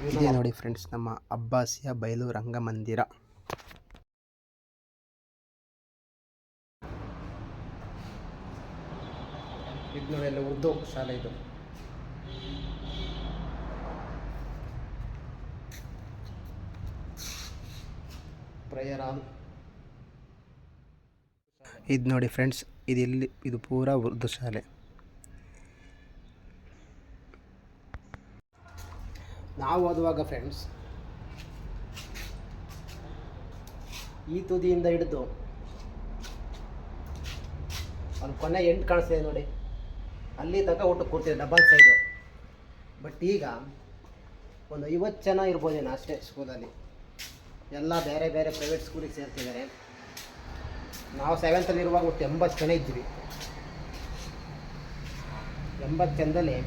ಇದೇ ನೋಡಿ ಫ್ರೆಂಡ್ಸ್ ನಮ್ಮ ಅಬ್ಬಾಸಿಯ ಬಯಲು ರಂಗಮಂದಿರ. ಇದು ನೋಡಿ ಎಲ್ಲ ಉರ್ದು ಶಾಲೆ ಇದು. ಪ್ರೇಯರ್ ಹಾಲ್. ಇದು ನೋಡಿ ಫ್ರೆಂಡ್ಸ್, ಇದು ಪೂರಾ ಉರ್ದು ಶಾಲೆ. ನಾವು ಓದುವಾಗ ಫ್ರೆಂಡ್ಸ್ ಈ ತುದಿಯಿಂದ ಹಿಡಿದು ಒಂದು ಕೊನೆ ಎಂಟು ಕಾಣಿಸ್ತಿದೆ ನೋಡಿ, ಅಲ್ಲಿ ತನಕ ಊಟ ಕೂರ್ತಿದೆ ಡಬಲ್ ಸೈಡು. ಬಟ್ ಈಗ ಒಂದು 50 ಜನ ಇರ್ಬೋದೇನೋ ಅಷ್ಟೇ ಸ್ಕೂಲಲ್ಲಿ. ಎಲ್ಲ ಬೇರೆ ಬೇರೆ ಪ್ರೈವೇಟ್ ಸ್ಕೂಲಿಗೆ ಸೇರ್ತಿದ್ದಾರೆ. ನಾವು 7th ಇರುವಾಗ ಒಟ್ಟು 80 ಜನ ಇದ್ವಿ. 80 ಜನದಲ್ಲಿ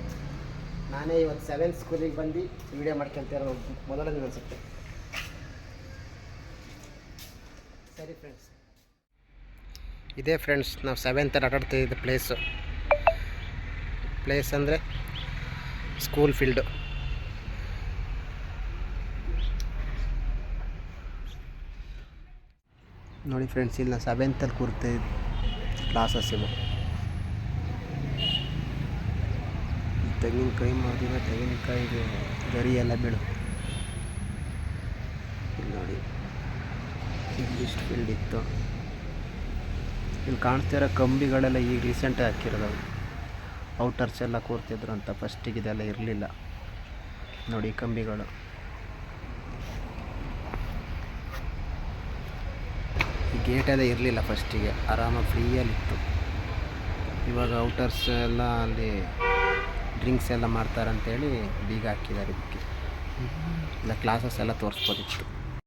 ನಾನೇ ಇವತ್ತು 7th ಸ್ಕೂಲಿಗೆ ಬಂದು ವಿಡಿಯೋ ಮಾಡ್ಕೊಂತಿರೋ ಮೊದಲನೇ ಅನಿಸುತ್ತೆ. ಸರಿ ಫ್ರೆಂಡ್ಸ್, ಇದೇ ಫ್ರೆಂಡ್ಸ್ ನಾವು 7th ಆಟಾಡ್ತಿದ್ದ ಪ್ಲೇಸ್ ಅಂದರೆ ಸ್ಕೂಲ್ ಫೀಲ್ಡು. ನೋಡಿ ಫ್ರೆಂಡ್ಸ್, ಇಲ್ಲಿ ನಾವು 7th ಕೂರ್ತಿದ್ದ ಕ್ಲಾಸಸ್ ಇವು. ತೆಂಗಿನಕಾಯಿ ಮಾಡಿದ ತೆಂಗಿನಕಾಯಿಗೆ ಗರಿ ಎಲ್ಲ ಬೀಳು. ಇಲ್ಲಿ ನೋಡಿ ಇಷ್ಟು ಫೀಲ್ಡ್ ಇತ್ತು. ಇಲ್ಲಿ ಕಾಣಿಸ್ತಿರೋ ಕಂಬಿಗಳೆಲ್ಲ ಈಗ ರೀಸೆಂಟಾಗಿ ಹಾಕಿರೋದು. ಔಟರ್ಸ್ ಎಲ್ಲ ಕೂರ್ತಿದ್ರು ಅಂತ. ಫಸ್ಟಿಗೆ ಇದೆಲ್ಲ ಇರಲಿಲ್ಲ ನೋಡಿ ಕಂಬಿಗಳು. ಈ ಗೇಟೆಲ್ಲ ಇರಲಿಲ್ಲ ಫಸ್ಟಿಗೆ, ಆರಾಮಾಗಿ ಫ್ರೀಯಲ್ಲಿತ್ತು. ಇವಾಗ ಔಟರ್ಸ್ ಎಲ್ಲ ಅಲ್ಲಿ ಡ್ರಿಂಕ್ಸ್ ಎಲ್ಲ ಮಾಡ್ತಾರಂತೇಳಿ ಬೀಗ ಹಾಕಿದ್ದಾರೆ. ಇದಕ್ಕೆ ಇಲ್ಲ ಕ್ಲಾಸಸ್ ಎಲ್ಲ ತೋರಿಸ್ಬೋದಿತ್ತು.